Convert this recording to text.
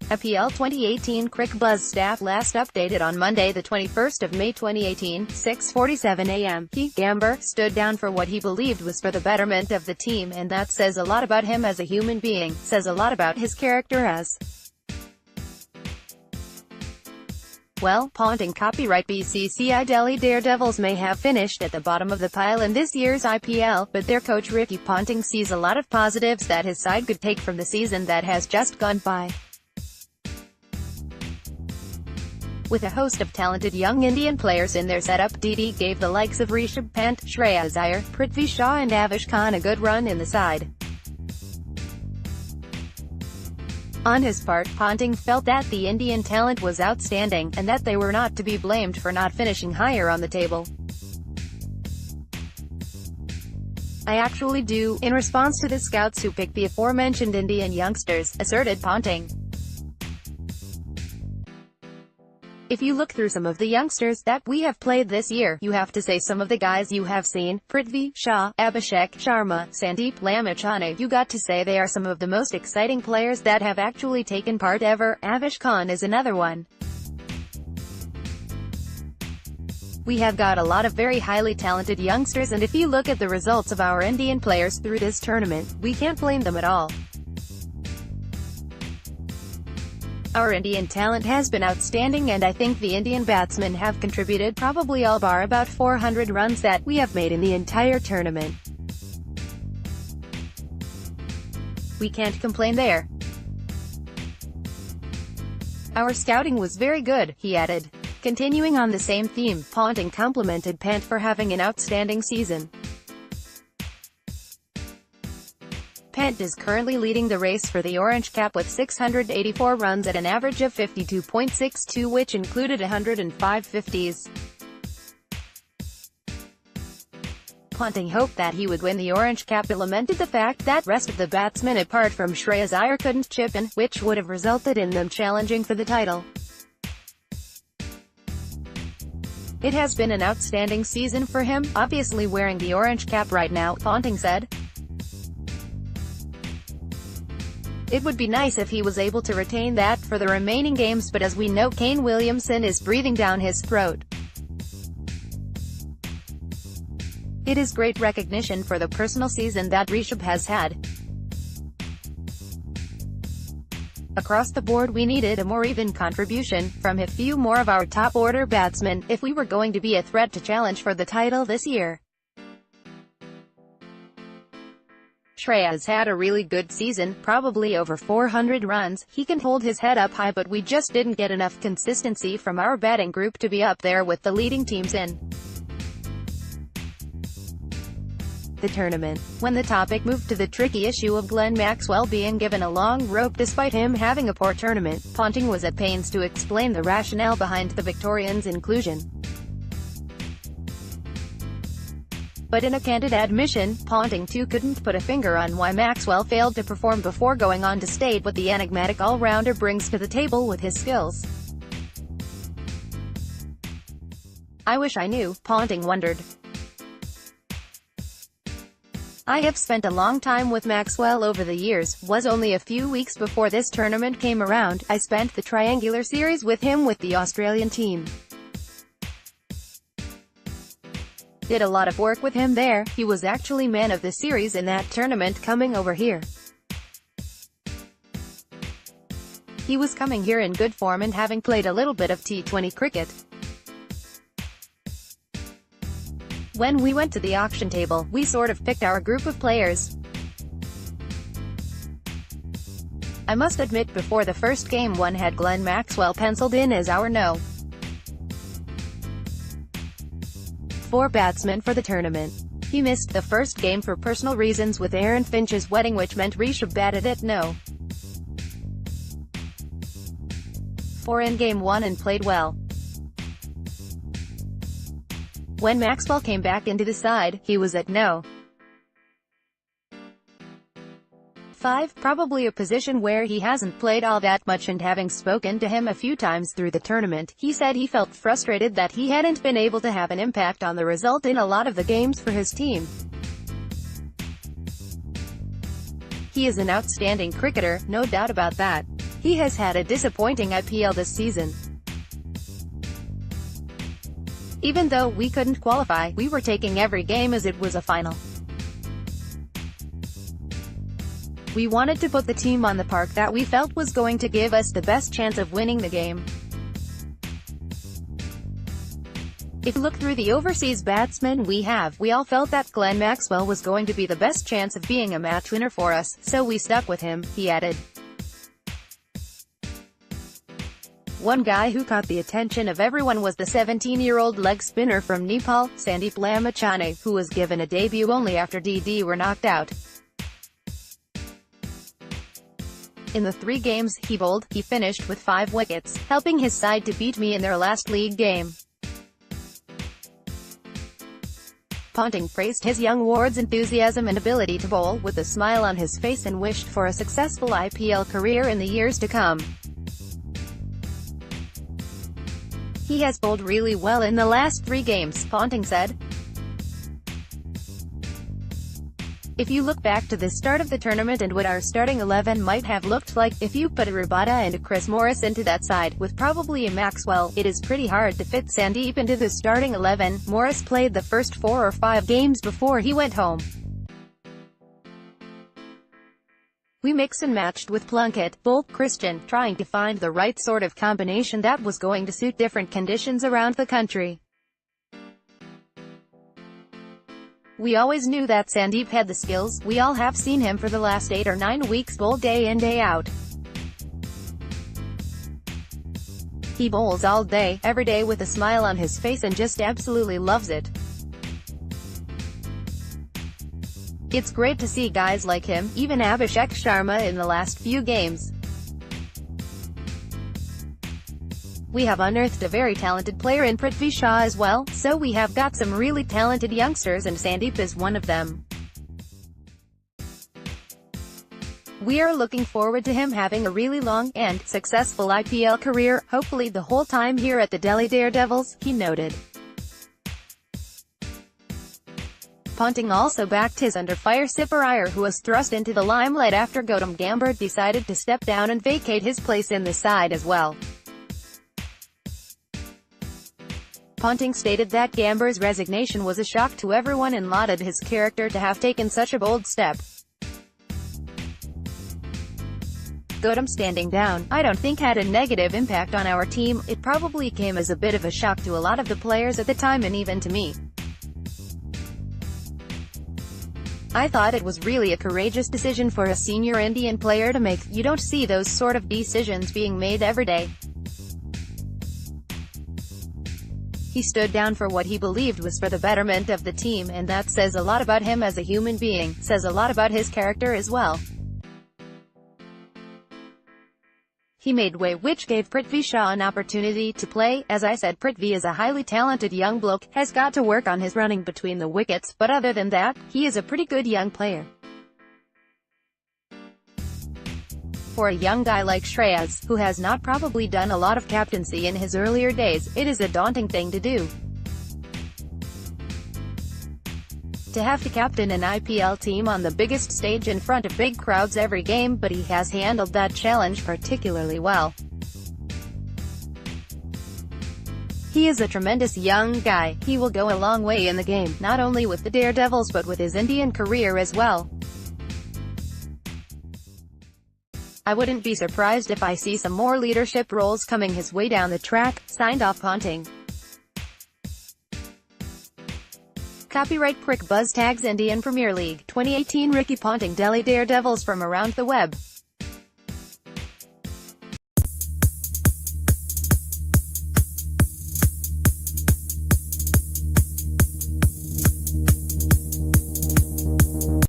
IPL 2018 Cricbuzz Staff last updated on Monday the 21st of May 2018, 6:47 a.m. Gambhir stood down for what he believed was for the betterment of the team, and that says a lot about him as a human being, says a lot about his character as well. Ponting copyright BCCI Delhi Daredevils may have finished at the bottom of the pile in this year's IPL, but their coach Ricky Ponting sees a lot of positives that his side could take from the season that has just gone by. With a host of talented young Indian players in their setup, DD gave the likes of Ricky Ponting, Shreyas Iyer, Prithvi Shaw and Avish Khan a good run in the side. On his part, Ponting felt that the Indian talent was outstanding, and that they were not to be blamed for not finishing higher on the table. "I actually do, in response to the scouts who picked the aforementioned Indian youngsters," asserted Ponting. "If you look through some of the youngsters that we have played this year, you have to say some of the guys you have seen, Prithvi Shaw, Abhishek Sharma, Sandeep Lamichhane, you got to say they are some of the most exciting players that have actually taken part ever. Avish Khan is another one. We have got a lot of very highly talented youngsters, and if you look at the results of our Indian players through this tournament, we can't blame them at all. Our Indian talent has been outstanding, and I think the Indian batsmen have contributed probably all bar about 400 runs that we have made in the entire tournament. We can't complain there. Our scouting was very good," he added. Continuing on the same theme, Ponting complimented Pant for having an outstanding season. Pant is currently leading the race for the orange cap with 684 runs at an average of 52.62, which included 105 50s. Ponting hoped that he would win the orange cap but lamented the fact that rest of the batsmen apart from Shreyas Iyer couldn't chip in, which would have resulted in them challenging for the title. "It has been an outstanding season for him, obviously wearing the orange cap right now," Ponting said. "It would be nice if he was able to retain that for the remaining games, but as we know, Kane Williamson is breathing down his throat. It is great recognition for the personal season that Rishabh has had. Across the board we needed a more even contribution from a few more of our top-order batsmen if we were going to be a threat to challenge for the title this year. Shreyas had a really good season, probably over 400 runs, he can hold his head up high, but we just didn't get enough consistency from our batting group to be up there with the leading teams in the tournament." When the topic moved to the tricky issue of Glenn Maxwell being given a long rope despite him having a poor tournament, Ponting was at pains to explain the rationale behind the Victorians' inclusion. But in a candid admission, Ponting too couldn't put a finger on why Maxwell failed to perform before going on to state what the enigmatic all-rounder brings to the table with his skills. "I wish I knew," Ponting wondered. "I have spent a long time with Maxwell over the years, was only a few weeks before this tournament came around, I spent the triangular series with him with the Australian team. Did a lot of work with him there, he was actually man of the series in that tournament coming over here. He was coming here in good form and having played a little bit of T20 cricket. When we went to the auction table, we sort of picked our group of players. I must admit before the first game one had Glenn Maxwell penciled in as our no. 4 batsmen for the tournament. He missed the first game for personal reasons with Aaron Finch's wedding, which meant Rishabh batted at no. 4 in game 1 and played well. When Maxwell came back into the side, he was at no. 5, probably a position where he hasn't played all that much, and having spoken to him a few times through the tournament, he said he felt frustrated that he hadn't been able to have an impact on the result in a lot of the games for his team. He is an outstanding cricketer, no doubt about that. He has had a disappointing IPL this season. Even though we couldn't qualify, we were taking every game as it was a final. We wanted to put the team on the park that we felt was going to give us the best chance of winning the game. If you look through the overseas batsmen we all felt that Glenn Maxwell was going to be the best chance of being a match winner for us, so we stuck with him, he added. One guy who caught the attention of everyone was the 17-year-old leg spinner from Nepal, Sandeep Lamachane, who was given a debut only after DD were knocked out. In the 3 games he bowled, he finished with 5 wickets, helping his side to beat me in their last league game. Ponting praised his young ward's enthusiasm and ability to bowl with a smile on his face and wished for a successful IPL career in the years to come. He has bowled really well in the last 3 games, Ponting said. If you look back to the start of the tournament and what our starting 11 might have looked like, if you put a Rabada and a Chris Morris into that side, with probably a Maxwell, it is pretty hard to fit Sandeep into the starting 11. Morris played the first 4 or 5 games before he went home. We mix and matched with Plunkett, Bolt, Christian, trying to find the right sort of combination that was going to suit different conditions around the country. We always knew that Sandeep had the skills. We all have seen him for the last 8 or 9 weeks bowl day in day out. He bowls all day, every day with a smile on his face and just absolutely loves it. It's great to see guys like him, even Abhishek Sharma in the last few games. We have unearthed a very talented player in Prithvi Shaw as well, so we have got some really talented youngsters and Sandeep is one of them. We are looking forward to him having a really long and successful IPL career, hopefully the whole time here at the Delhi Daredevils, he noted. Ponting also backed his under-fire skipper Iyer, who was thrust into the limelight after Gambhir decided to step down and vacate his place in the side as well. Ponting stated that Gambhir's resignation was a shock to everyone and lauded his character to have taken such a bold step. Gautam standing down, I don't think had a negative impact on our team. It probably came as a bit of a shock to a lot of the players at the time and even to me. I thought it was really a courageous decision for a senior Indian player to make. You don't see those sort of decisions being made every day. He stood down for what he believed was for the betterment of the team, and that says a lot about him as a human being, says a lot about his character as well. He made way, which gave Prithvi Shaw an opportunity to play. As I said, Prithvi is a highly talented young bloke, has got to work on his running between the wickets, but other than that, he is a pretty good young player. For a young guy like Shreyas, who has not probably done a lot of captaincy in his earlier days, it is a daunting thing to do. To have to captain an IPL team on the biggest stage in front of big crowds every game, but he has handled that challenge particularly well. He is a tremendous young guy. He will go a long way in the game, not only with the Daredevils but with his Indian career as well. I wouldn't be surprised if I see some more leadership roles coming his way down the track, signed off Ponting. Copyright Cricbuzz tags Indian Premier League 2018 Ricky Ponting Delhi Daredevils from around the web.